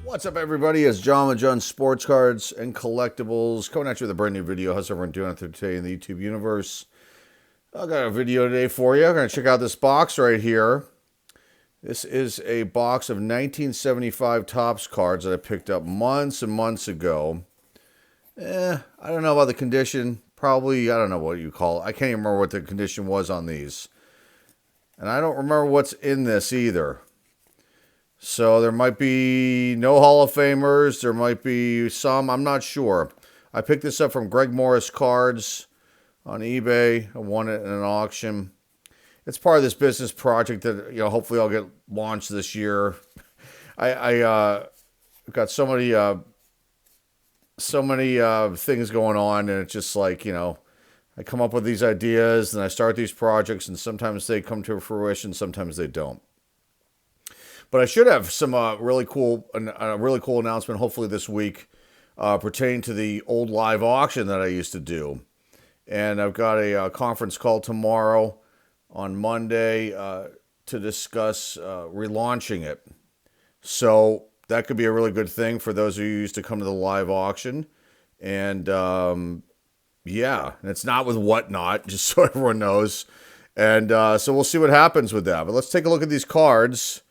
What's up, everybody? It's John with John Sports Cards and Collectibles coming at you with a brand new video. How's everyone doing out there today in the YouTube universe? I got a video today for you. I'm going to check out this box right here. This is a box of 1975 TOPPS cards that I picked up months and months ago. I don't know about the condition. Probably, I don't know what you call it. I can't even remember what the condition was on these. And I don't remember what's in this either. So there might be no Hall of Famers. There might be some. I'm not sure. I picked this up from Greg Morris Cards on eBay. I won it in an auction. It's part of this business project that, hopefully I'll get launched this year. I got so many things going on, and it's just like, I come up with these ideas and I start these projects, and sometimes they come to fruition, sometimes they don't. But I should have some really cool announcement, hopefully this week, pertaining to the old live auction that I used to do. And I've got a conference call tomorrow on Monday to discuss relaunching it. So that could be a really good thing for those of you who used to come to the live auction. And yeah, and it's not with Whatnot, just so everyone knows. And so we'll see what happens with that. But let's take a look at these cards.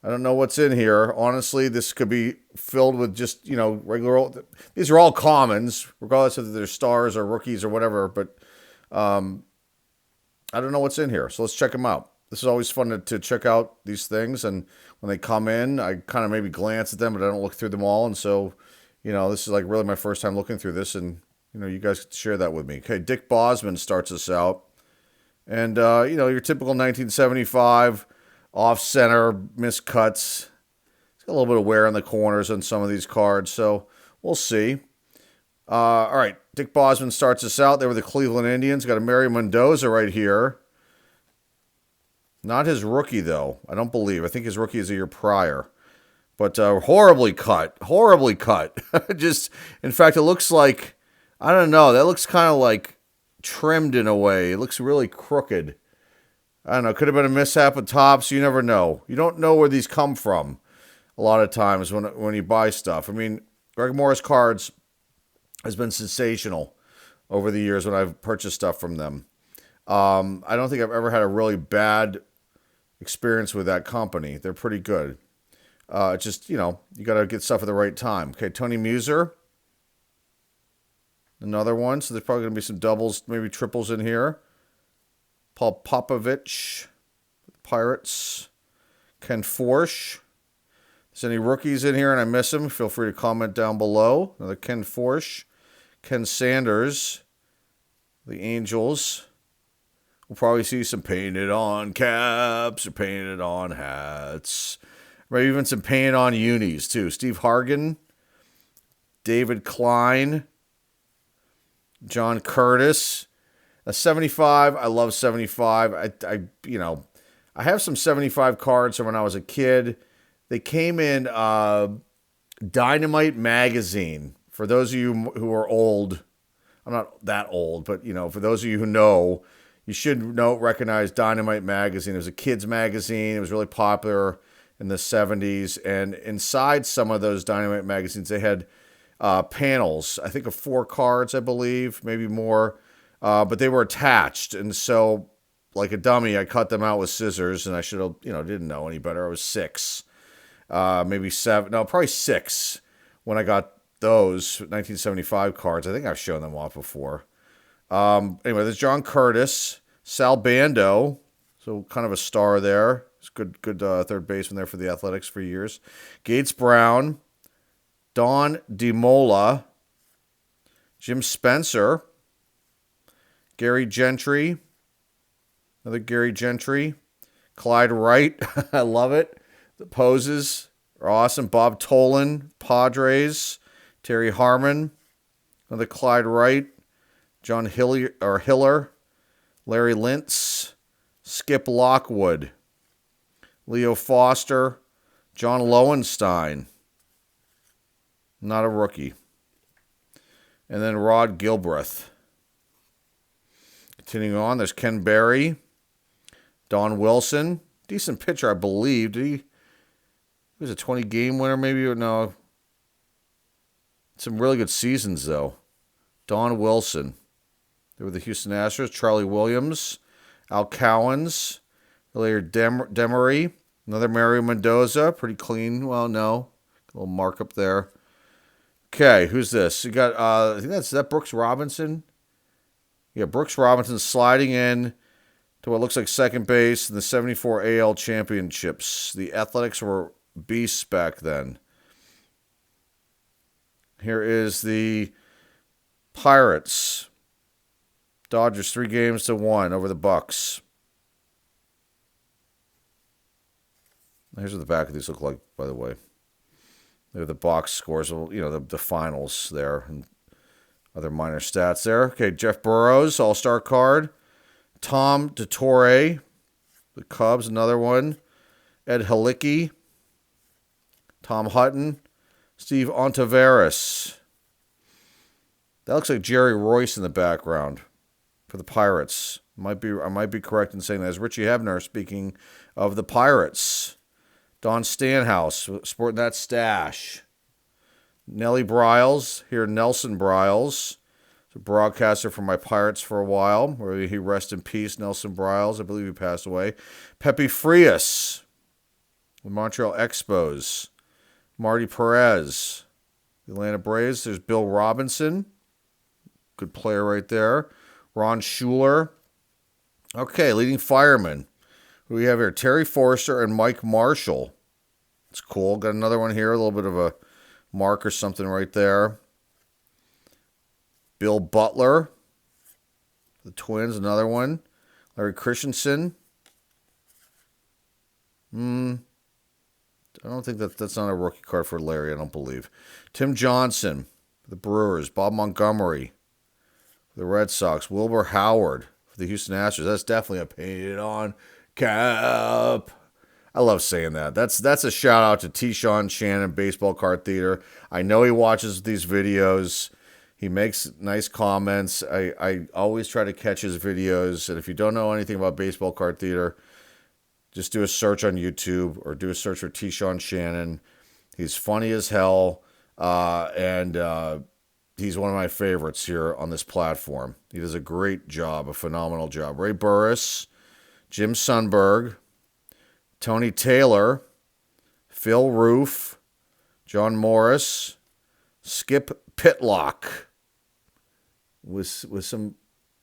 I don't know what's in here. Honestly, this could be filled with just, regular old... These are all commons, regardless of if they're stars or rookies or whatever. But I don't know what's in here. So let's check them out. This is always fun to check out these things. And when they come in, I kind of maybe glance at them, but I don't look through them all. And so, this is like really my first time looking through this. And, you guys can share that with me. Okay, Dick Bosman starts us out. And, your typical 1975... off-center, miscuts. It's got a little bit of wear on the corners on some of these cards, so we'll see. All right, Dick Bosman starts us out. They were the Cleveland Indians. Got a Mary Mendoza right here. Not his rookie, though. I don't believe. I think his rookie is a year prior. But horribly cut. Horribly cut. Just, in fact, it looks like, I don't know, that looks kind of like trimmed in a way. It looks really crooked. I don't know. Could have been a mishap with TOPPS. You never know. You don't know where these come from a lot of times when you buy stuff. I mean, Greg Morris Cards has been sensational over the years when I've purchased stuff from them. I don't think I've ever had a really bad experience with that company. They're pretty good. Just, you got to get stuff at the right time. Okay, Tony Muser. Another one. So there's probably going to be some doubles, maybe triples in here. Paul Popovich, Pirates. Ken Forsch. If there's any rookies in here and I miss them, feel free to comment down below. Another Ken Forsch. Ken Sanders, the Angels. We'll probably see some painted on caps or painted on hats. Maybe even some painted on unis too. Steve Hargan. David Klein. John Curtis. A 75, I love 75. I have some 75 cards from when I was a kid. They came in Dynamite magazine. For those of you who are old, I'm not that old, but for those of you who know, you should recognize Dynamite magazine. It was a kids magazine. It was really popular in the 70s, and inside some of those Dynamite magazines, they had panels. I think of 4 cards, I believe, maybe more. But they were attached, and so, like a dummy, I cut them out with scissors, and I should have, didn't know any better. I was 6, maybe 7, no, probably 6 when I got those 1975 cards. I think I've shown them off before. Anyway, there's John Curtis, Sal Bando, so kind of a star there. It's good third baseman there for the Athletics for years. Gates Brown, Don DeMola, Jim Spencer, Gary Gentry, another Gary Gentry, Clyde Wright, I love it. The poses are awesome. Bob Tolan, Padres, Terry Harmon, another Clyde Wright, John Hiller, Larry Lintz, Skip Lockwood, Leo Foster, John Lowenstein, not a rookie, and then Rod Gilbreth. Continuing on, there's Ken Berry, Don Wilson, decent pitcher, I believe. Did he He was a 20-game winner, maybe, or no. Some really good seasons, though. Don Wilson. They were the Houston Astros. Charlie Williams. Al Cowens. Later, Demery. Another Mario Mendoza. Pretty clean. Well, no. A little markup there. Okay, who's this? You got, I think is that Brooks Robinson? Yeah, Brooks Robinson sliding in to what looks like second base in the 74 AL championships. The Athletics were beasts back then. Here is the Pirates. Dodgers 3-1 over the Bucks. Here's what the back of these look like, by the way. They're the box scores, the finals there, and other minor stats there. Okay, Jeff Burrows, all-star card. Tom DeTore, the Cubs, another one. Ed Halicki. Tom Hutton. Steve Ontiveros. That looks like Jerry Royce in the background for the Pirates. I might be correct in saying that. As Richie Hebner, speaking of the Pirates. Don Stanhouse, sporting that stash. Nellie Bryles, here Nelson Bryles. A broadcaster for my Pirates for a while. Where he rest in peace, Nelson Bryles. I believe he passed away. Pepe Frias, the Montreal Expos. Marty Perez, the Atlanta Braves. There's Bill Robinson. Good player right there. Ron Schuler. Okay, leading firemen. Who we have here? Terry Forster and Mike Marshall. It's cool. Got another one here. A little bit of a mark or something right there. Bill Butler. The Twins, another one. Larry Christensen. I don't think that's not a rookie card for Larry, I don't believe. Tim Johnson, the Brewers. Bob Montgomery, the Red Sox. Wilbur Howard for the Houston Astros. That's definitely a painted on cap. I love saying that. That's a shout out to T-Shawn Shannon, Baseball Card Theater. I know he watches these videos. He makes nice comments. I always try to catch his videos. And if you don't know anything about Baseball Card Theater, just do a search on YouTube or do a search for T-Shawn Shannon. He's funny as hell. And he's one of my favorites here on this platform. He does a great job, a phenomenal job. Ray Burris, Jim Sundberg, Tony Taylor, Phil Roof, John Morris, Skip Pitlock with some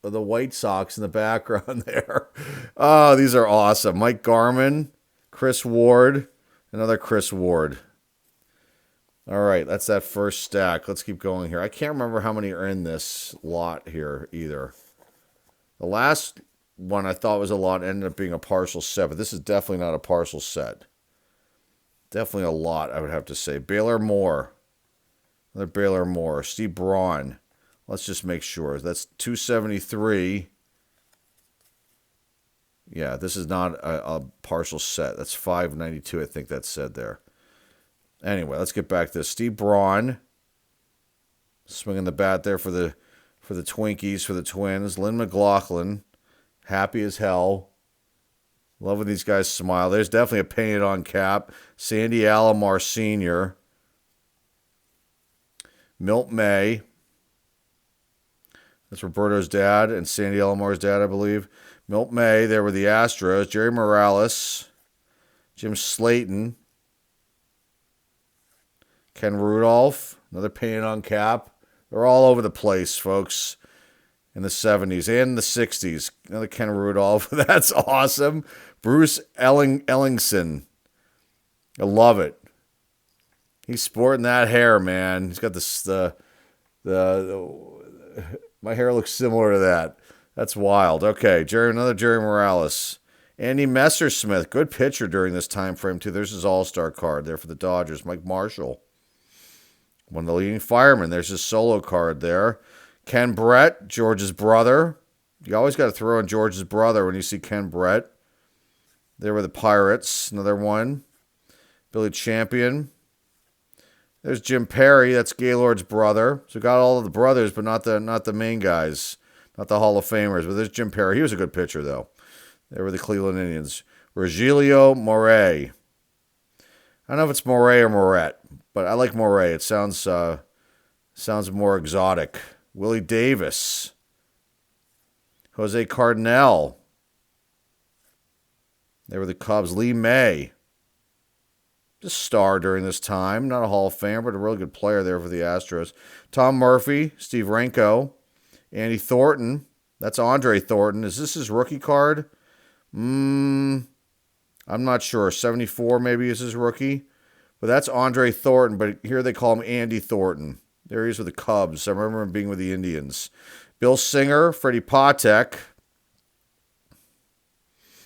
of the White Sox in the background there. Oh, these are awesome. Mike Garman, Chris Ward, another Chris Ward. All right, that's that first stack. Let's keep going here. I can't remember how many are in this lot here either. The last one I thought was a lot ended up being a partial set, but this is definitely not a partial set. Definitely a lot, I would have to say. Baylor Moore. Another Baylor Moore. Steve Braun. Let's just make sure. That's 273. Yeah, this is not a partial set. That's 592, I think that said there. Anyway, let's get back to this. Steve Braun. Swinging the bat there for the Twinkies, for the Twins. Lynn McLaughlin. Happy as hell. Love when these guys smile. There's definitely a painted on cap. Sandy Alomar Sr. Milt May. That's Roberto's dad and Sandy Alomar's dad, I believe. Milt May. There were the Astros. Jerry Morales. Jim Slayton. Ken Rudolph. Another painted on cap. They're all over the place, folks. In the 70s and the 60s. Another Ken Rudolph. That's awesome. Bruce Ellingson. I love it. He's sporting that hair, man. He's got the my hair looks similar to that. That's wild. Okay, another Jerry Morales. Andy Messersmith. Good pitcher during this time frame, too. There's his all-star card there for the Dodgers. Mike Marshall. One of the leading firemen. There's his solo card there. Ken Brett, George's brother. You always got to throw in George's brother when you see Ken Brett. There were the Pirates. Another one. Billy Champion. There's Jim Perry. That's Gaylord's brother. So got all of the brothers, but not the main guys. Not the Hall of Famers. But there's Jim Perry. He was a good pitcher, though. There were the Cleveland Indians. Rogelio Moret. I don't know if it's Moret or Moret, but I like Moret. It sounds more exotic. Willie Davis. Jose Cardinal. They were the Cubs. Lee May. Just star during this time. Not a Hall of Famer, but a really good player there for the Astros. Tom Murphy. Steve Renko. Andy Thornton. That's Andre Thornton. Is this his rookie card? I'm not sure. 74 maybe is his rookie. But that's Andre Thornton. But here they call him Andy Thornton. There he is with the Cubs. I remember him being with the Indians. Bill Singer. Freddie Patek. I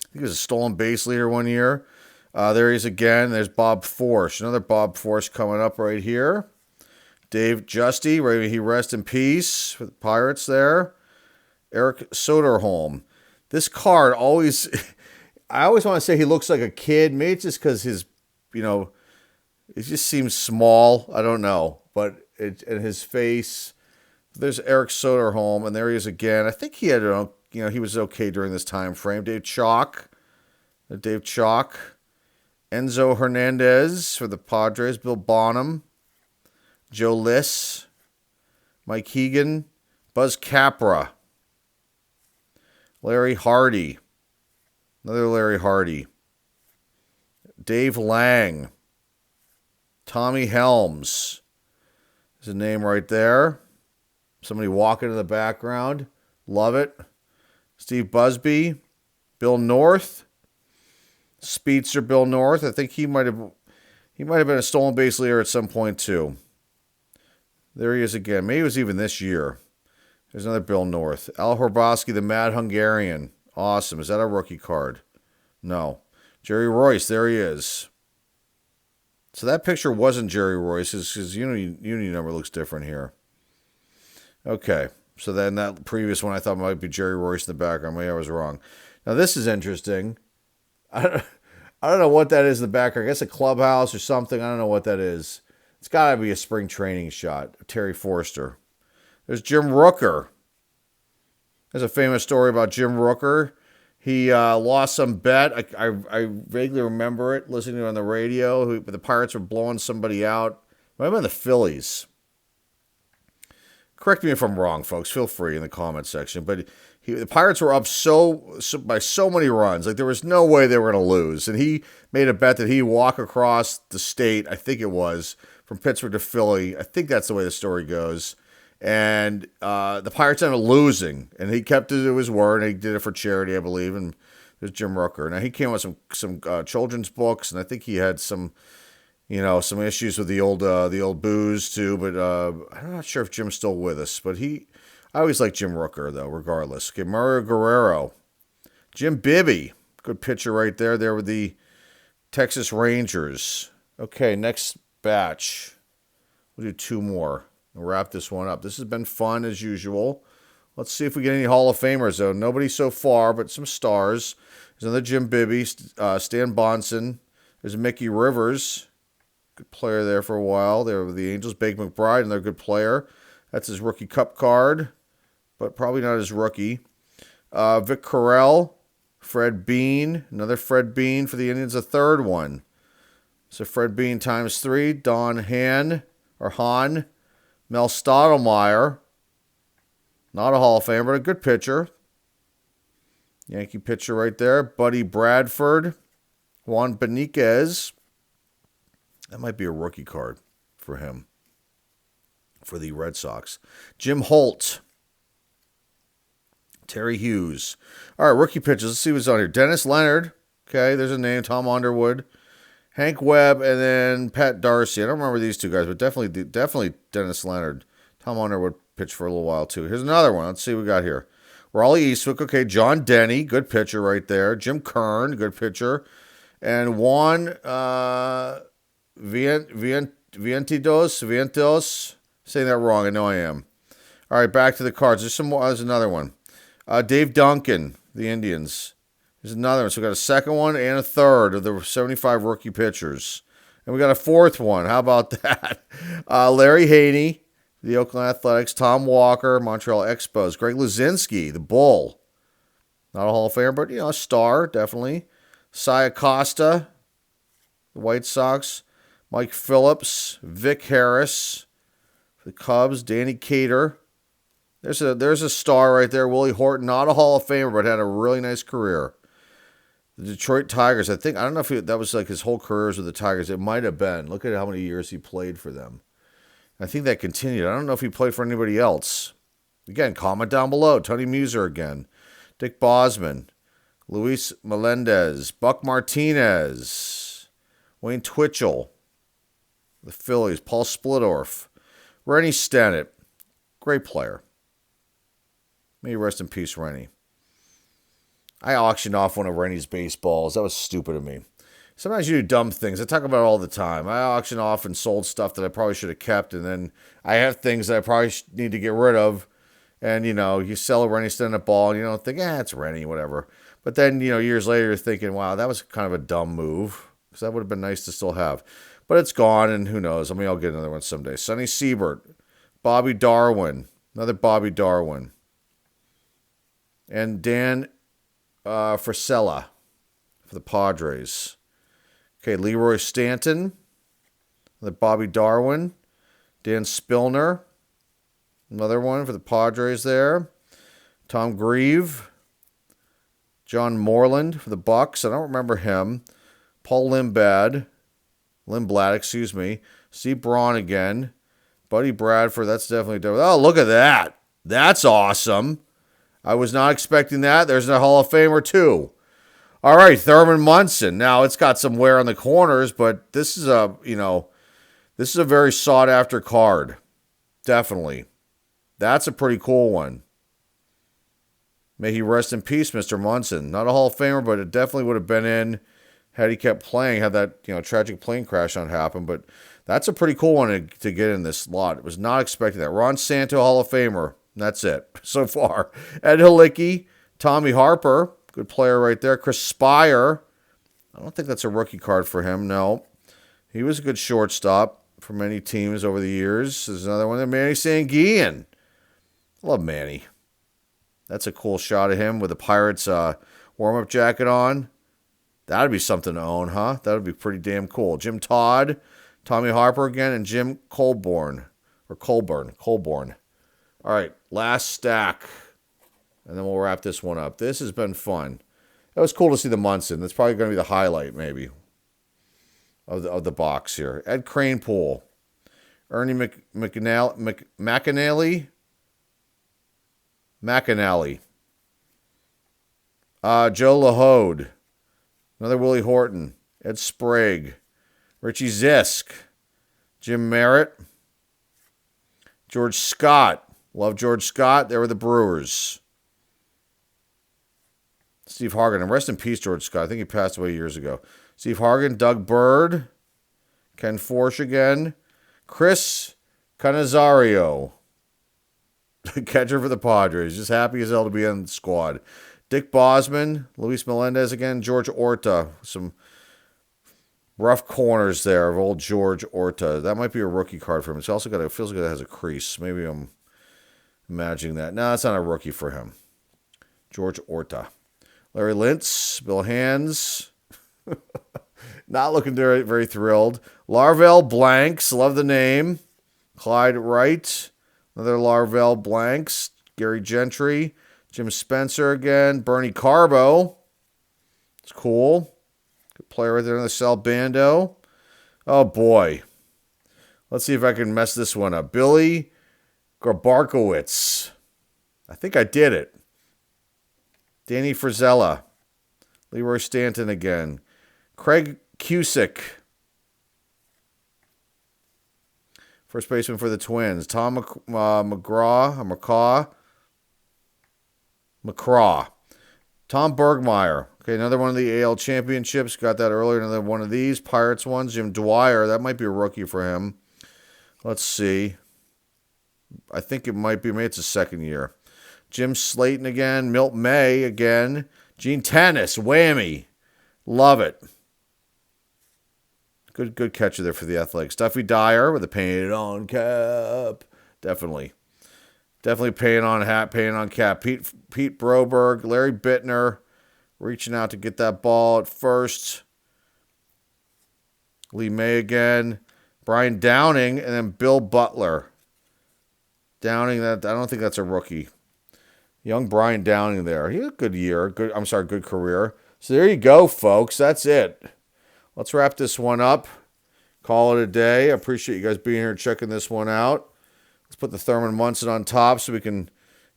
think he was a stolen base leader one year. There he is again. There's Bob Forsch. Another Bob Forsch coming up right here. Dave Justy. May he rest in peace for the Pirates there. Eric Soderholm. This card always... I always want to say he looks like a kid. Maybe it's just because his... it just seems small. I don't know. But and his face... There's Eric Soderholm. And there he is again. I think he had... he was okay during this time frame. Dave Chalk. Enzo Hernandez for the Padres. Bill Bonham. Joe Liss. Mike Hegan. Buzz Capra. Larry Hardy. Another Larry Hardy. Dave Lang. Tommy Helms. There's a name right there. Somebody walking in the background. Love it. Steve Busby. Bill North. Speedster Bill North. I think he might have been a stolen base leader at some point too. There he is again. Maybe it was even this year. There's another Bill North. Al Horboski, the Mad Hungarian. Awesome. Is that a rookie card? No. Jerry Royce. There he is. So that picture wasn't Jerry Royce. His uni number looks different here. Okay. So then that previous one I thought might be Jerry Royce in the background. Maybe I was wrong. Now this is interesting. I don't know what that is in the background. I guess a clubhouse or something. I don't know what that is. It's got to be a spring training shot. Terry Forster. There's Jim Rooker. There's a famous story about Jim Rooker. He lost some bet. I vaguely remember it, listening to it on the radio. The Pirates were blowing somebody out. It might have been the Phillies. Correct me if I'm wrong, folks. Feel free in the comment section. But the Pirates were up by so many runs. Like, there was no way they were going to lose. And he made a bet that he'd walk across the state, I think it was, from Pittsburgh to Philly. I think that's the way the story goes. And the Pirates ended up losing. And he kept to his word. And he did it for charity, I believe. And there's Jim Rooker. Now, he came with some children's books. And I think he had some issues with the old booze, too. But I'm not sure if Jim's still with us. But I always like Jim Rooker, though, regardless. Okay, Mario Guerrero. Jim Bibby. Good pitcher right there. There with the Texas Rangers. Okay, next batch. We'll do two more. We'll wrap this one up. This has been fun, as usual. Let's see if we get any Hall of Famers, though. Nobody so far, but some stars. There's another Jim Bibby. Stan Bonson. There's Mickey Rivers. Good player there for a while. They were with the Angels. Bake McBride, another good player. That's his rookie cup card, but probably not his rookie. Vic Correll. Fred Bean. Another Fred Bean for the Indians. A third one. So Fred Bean times 3. Don Hahn. Mel Stottlemyre. Not a Hall of Famer, but a good pitcher. Yankee pitcher right there. Buddy Bradford. Juan Beniquez. That might be a rookie card for him. For the Red Sox. Jim Holt. Terry Hughes. All right, rookie pitchers. Let's see what's on here. Dennis Leonard. Okay, there's a name. Tom Underwood. Hank Webb, and then Pat Darcy. I don't remember these two guys, but definitely Dennis Leonard. Tom Underwood pitched for a little while, too. Here's another one. Let's see what we got here. Raleigh Eastwick. Okay, John Denny. Good pitcher right there. Jim Kern. Good pitcher. And Juan Vientos. Saying that wrong. I know I am. All right, back to the cards. There's some more. There's another one. Dave Duncan, the Indians. There's another one. So we got a second one and a third of the 75 rookie pitchers. And we got a fourth one. How about that? Larry Haney, the Oakland Athletics. Tom Walker, Montreal Expos. Greg Luzinski, the Bull. Not a Hall of Famer, but, a star, definitely. Cy Acosta, the White Sox. Mike Phillips, Vic Harris for the Cubs, Danny Cater. There's a star right there, Willie Horton, not a Hall of Famer, but had a really nice career. The Detroit Tigers, I don't know if that was like his whole career with the Tigers. It might have been. Look at how many years he played for them. I think that continued. I don't know if he played for anybody else. Again, comment down below. Tony Muser again. Dick Bosman. Luis Melendez. Buck Martinez. Wayne Twitchell. The Phillies. Paul Splittorff. Rennie Stennett. Great player. May he rest in peace, Rennie. I auctioned off one of Rennie's baseballs. That was stupid of me. Sometimes you do dumb things. I talk about it all the time. I auction off and sold stuff that I probably should have kept, and then I have things that I probably need to get rid of. And, you sell a Rennie Stennett ball, and you don't think, it's Rennie, whatever. But then, years later, you're thinking, wow, that was kind of a dumb move, because that would have been nice to still have. But it's gone, and who knows? I'll get another one someday. Sonny Siebert, Bobby Darwin, another Bobby Darwin, and Dan Frisella for the Padres. Okay, Leroy Stanton, the Bobby Darwin, Dan Spillner, another one for the Padres there. Tom Grieve, John Moreland for the Bucks. I don't remember him. Paul Lindblad, excuse me. Steve Braun again. Buddy Bradford, that's definitely. Oh, look at that. That's awesome. I was not expecting that. There's a Hall of Famer, too. All right, Thurman Munson. Now, it's got some wear on the corners, but this is a very sought-after card. Definitely. That's a pretty cool one. May he rest in peace, Mr. Munson. Not a Hall of Famer, but it definitely would have been in had he kept playing, had that tragic plane crash not happened. But that's a pretty cool one to get in this lot. I was not expecting that. Ron Santo, Hall of Famer. That's it so far. Ed Halicki, Tommy Harper, good player right there. Chris Spire, I don't think that's a rookie card for him. No, he was a good shortstop for many teams over the years. There's another one there, Manny Sanguian. Love Manny. That's a cool shot of him with the Pirates warm-up jacket on. That'd be something to own, huh? That would be pretty damn cool. Jim Todd, Tommy Harper again, and Jim Colborn. All right, last stack, and then we'll wrap this one up. This has been fun. It was cool to see the Munson. That's probably going to be the highlight, maybe, of the box here. Ed Kranepool, Ernie McAnally, Joe LaHode, another Willie Horton, Ed Sprague, Richie Zisk, Jim Merritt, George Scott. Love George Scott. They were the Brewers. Steve Hargan. And rest in peace, George Scott. I think he passed away years ago. Steve Hargan, Doug Bird, Ken Forsch again, Chris Canizario, catcher for the Padres. Just happy as hell to be on the squad. Dick Bosman, Luis Melendez again, George Orta. Some rough corners there of old George Orta. That might be a rookie card for him. It's also got feels like it has a crease. Maybe I'm imagining that. No, it's not a rookie for him. George Orta. Larry Lintz, Bill Hands. Not looking very, very thrilled. Larvell Blanks, love the name. Clyde Wright, another Larvell Blanks. Gary Gentry, Jim Spencer again. Bernie Carbo. It's cool. Good player right there in the Sal Bando. Oh, boy. Let's see if I can mess this one up. Billy Grabarkowitz. I think I did it. Danny Frisella. Leroy Stanton again. Craig Cusick. First baseman for the Twins. Tom McCraw. Tom Bergmeyer. Okay, another one of the AL championships. Got that earlier. Another one of these. Pirates ones. Jim Dwyer. That might be a rookie for him. Let's see. I think it might be. Maybe it's his second year. Jim Slayton again. Milt May again. Gene Tennis. Whammy. Love it. Good catcher there for the Athletics. Duffy Dyer with a painted on cap. Definitely paying on hat, paying on cap. Pete Broberg, Larry Bittner, reaching out to get that ball at first. Lee May again. Brian Downing, and then Bill Butler. Downing, that I don't think that's a rookie. Young Brian Downing there. He had a good year. Good career. So there you go, folks. That's it. Let's wrap this one up. Call it a day. I appreciate you guys being here checking this one out. Let's put the Thurman Munson on top so we can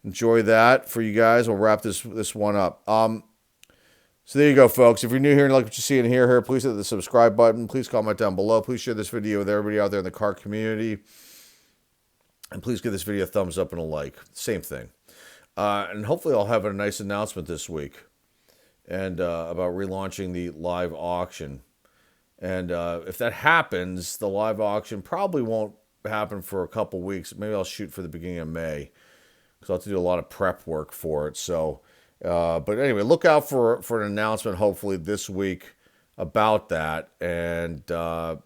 enjoy that for you guys. We'll wrap this one up. So there you go, folks. If you're new here and like what you see and hear here, please hit the subscribe button. Please comment down below. Please share this video with everybody out there in the car community. And please give this video a thumbs up and a like. Same thing. And hopefully I'll have a nice announcement this week and about relaunching the live auction. And if that happens, the live auction probably won't happen for a couple weeks. Maybe I'll shoot for the beginning of May because I'll have to do a lot of prep work for it. So, but anyway, look out for an announcement hopefully this week about that. And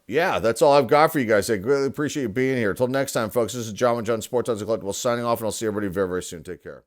yeah, that's all I've got for you guys. I really appreciate you being here. Until next time, folks, this is John with John Sports Odds and Collectibles signing off, and I'll see everybody very, very soon. Take care.